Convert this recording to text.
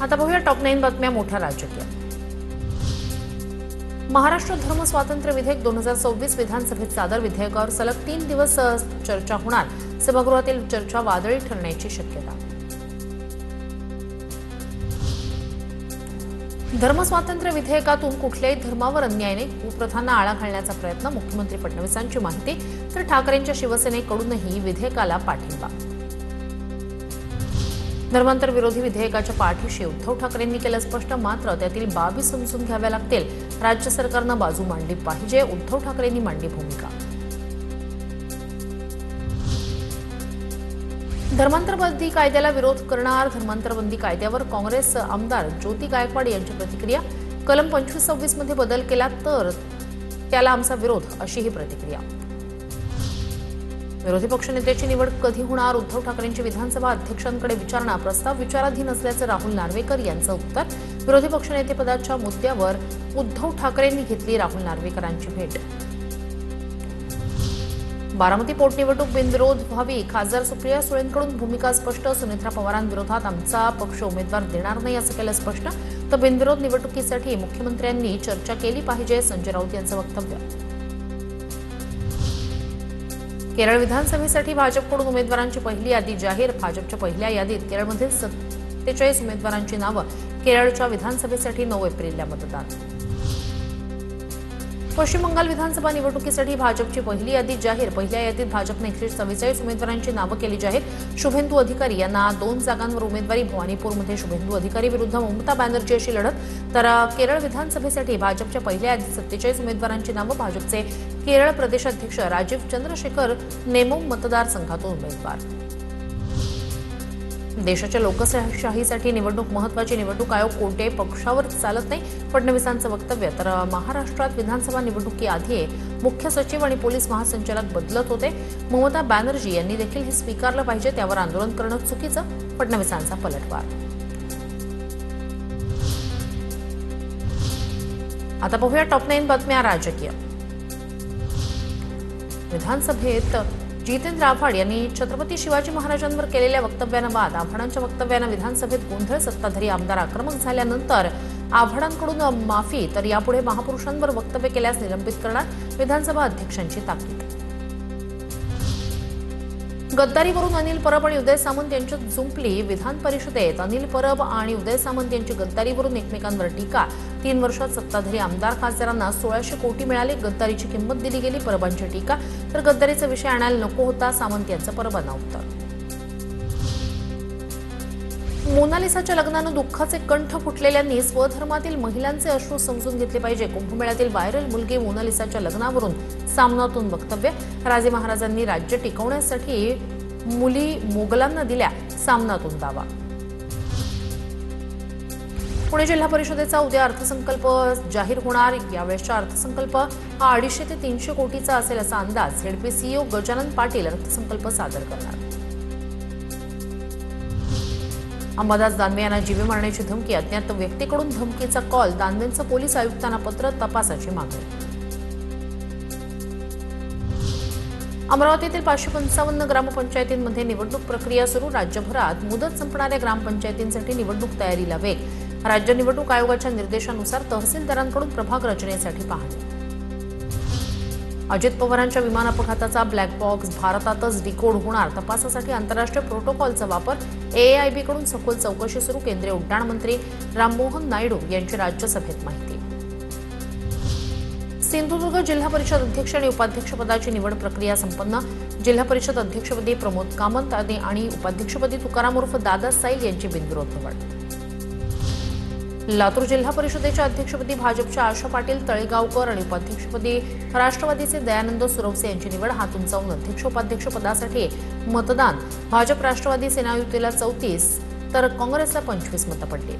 आता पाहूया टॉप 9 बातम्या मोठ्या राजकीय। महाराष्ट्र धर्म स्वातंत्र्य विधेयक 2026 विधानसभेत सादर। विधेयकावर सलग 3 दिवस चर्चा होणार। सभागृहातील चर्चा वादळी ठरण्याची शक्यता। धर्मस्वातंत्र्य विधेयकातून कुठल्याही धर्मावर अन्यायाने कुप्रथांना आळा घालण्याचा प्रयत्न। मुख्यमंत्री फडणवीसांची माहिती। तर ठाकरेंच्या शिवसेनेकडूनही विधेयकाला पाठिंबा। धर्मांतर विरोधी विधेयकाच्या पाठीशी उद्धव ठाकरेंनी केलं स्पष्ट। मात्र त्यातील बाबी समजून घ्याव्या लागतील। राज्य सरकारनं बाजू मांडली पाहिजे, उद्धव ठाकरेंनी मांडली भूमिका। धर्मांतरबंदी कायद्याला विरोध करणार। धर्मांतरबंदी कायद्यावर काँग्रेस आमदार ज्योती गायकवाड यांची प्रतिक्रिया। कलम 25-26 मध्ये बदल केला तर त्याला आमचा विरोध, अशी ही प्रतिक्रिया। विरोधी पक्षनेत्याची निवड कधी होणार? उद्धव ठाकरेंची विधानसभा अध्यक्षांकडे विचारणा। प्रस्ताव विचाराधीन असल्याचं राहुल नार्वेकर यांचं उत्तर। विरोधी पक्षनेतेपदाच्या मुद्द्यावर उद्धव ठाकरेंनी घेतली राहुल नार्वेकरांची भेट। बारामती पोटनिवडणूक बिनविरोध व्हावी। खासदार सुप्रिया सुळेंकडून भूमिका स्पष्ट। सुनेत्रा पवारांविरोधात आमचा पक्ष उमेदवार देणार नाही, असं केलं स्पष्ट। तर बिनविरोध निवडणुकीसाठी मुख्यमंत्र्यांनी चर्चा केली पाहिजे, संजय राऊत यांचं वक्तव्य। केरळ विधानसभेसाठी भाजपकडून उमेदवारांची पहिली यादी जाहीर। भाजपच्या पहिल्या यादीत केरळमधील 47 उमेदवारांची नावं। केरळच्या विधानसभेसाठी 9 एप्रिलला मतदान। पश्चिम बंगाल विधानसभा निवडणुकीसाठी भाजपची पहिली यादी जाहीर। पहिल्या यादीत भाजपने 144 उमेदवारांची नावं केली जाहीर। शुभेंदू अधिकारी यांना 2 जागांवर उमेदवारी। भवानीपूरमध्ये शुभेंदू अधिकारी विरुद्ध ममता बॅनर्जी अशी लढत। तर केरळ विधानसभेसाठी भाजपच्या पहिल्या यादीत 47 उमेदवारांची नावं। भाजपचे केरळ प्रदेशाध्यक्ष राजीव चंद्रशेखर नेमोम मतदारसंघातून उमेदवार। देशाच्या लोकशाहीसाठी निवडणूक महत्त्वाची। निवडणूक आयोग कोणत्याही पक्षावर चालत नाही, फडणवीसांचं वक्तव्य। तर महाराष्ट्रात विधानसभा निवडणुकीआधी मुख्य सचिव आणि पोलीस महासंचालक बदलत होते। ममता बॅनर्जी यांनी देखील हे स्वीकारलं पाहिजे, त्यावर आंदोलन करणं चुकीचं, फडणवीसांचा पलटवार। आता पाहूया टॉप 9 बातम्या राजकीय। विधानसभेत जितेंद्र आव्हाड यांनी छत्रपती शिवाजी महाराजांवर केलेल्या वक्तव्यानं बाद। आव्हाडांच्या वक्तव्यानं विधानसभेत गोंधळ। सत्ताधारी आमदार आक्रमक झाल्यानंतर आव्हाडांकडून माफी। तर यापुढे महापुरुषांवर वक्तव्य केल्यास निलंबित करणार, विधानसभा अध्यक्षांची ताकीद। गद्दारीवरून अनिल परब आणि उदय सामंत यांच्यात जुंपली। विधान परिषदेत अनिल परब आणि उदय सामंत यांची गद्दारीवरून एकमेकांवर टीका। 3 वर्षात सत्ताधारी आमदार खासदारांना 1600 कोटी मिळाले, गद्दारीची किंमत दिली गेली, परबांची टीका। तर गद्दारीचा विषय आणायला नको होता, सामंत यांचं परबांना उत्तर। मोनालिसाच्या लग्नानं दुःखाचे कंठ फुटलेल्यांनी स्वधर्मातील महिलांचे अश्रू समजून घेतले पाहिजे। कुंभमेळ्यातील व्हायरल मुलगी मोनालिसाच्या लग्नावरून सामनातून वक्तव्य। राजे महाराजांनी राज्य टिकवण्यासाठी मुली मोगलांना दिल्या, सामनातून दावा। पुणे जिल्हा परिषदेचा उद्या अर्थसंकल्प जाहीर होणार। यावेळेसचा अर्थसंकल्प हा 250 ते 300 कोटीचा असेल, असा अंदाज। झेडपी सीईओ गजानन पाटील अर्थसंकल्प सादर करणार। अंबादास दानवे यांना जीवे मारण्याची धमकी। अज्ञात व्यक्तीकडून धमकीचा कॉल। दानवेंचं पोलीस आयुक्तांना पत्र, तपासाची मागणी। अमरावतीतील 555 ग्रामपंचायतींमध्ये निवडणूक प्रक्रिया सुरू। राज्यभरात मुदत संपणाऱ्या ग्रामपंचायतींसाठी निवडणूक तयारीला वेग। राज्य निवडणूक आयोगाच्या निर्देशानुसार तहसीलदारांकडून प्रभाग रचनेसाठी पाहणी। अजित पवारांच्या विमान अपघाताचा ब्लॅक बॉक्स भारतातच डिकोड होणार। तपासासाठी आंतरराष्ट्रीय प्रोटोकॉलचा वापर। एआयबीकडून सखोल चौकशी सुरू। केंद्रीय उड्डाण मंत्री राममोहन नायडू यांची राज्यसभेत माहिती। सिंधुदुर्ग जिल्हा परिषद अध्यक्ष आणि उपाध्यक्षपदाची निवड प्रक्रिया संपन्न। जिल्हा परिषद अध्यक्षपदी प्रमोद कामत आणि उपाध्यक्षपदी तुकाराम उर्फ दादा साईल यांची बिनविरोध निवड। लातूर जिल्हा परिषदेच्या अध्यक्षपदी भाजपच्या आशा पाटील तळेगावकर आणि उपाध्यक्षपदी राष्ट्रवादीचे दयानंद सुरवसे यांची निवड। हात उंचावून अध्यक्ष उपाध्यक्ष पदासाठी मतदान। भाजप राष्ट्रवादी सेना युतीला 34 तर काँग्रेसला 25 मतं पडली।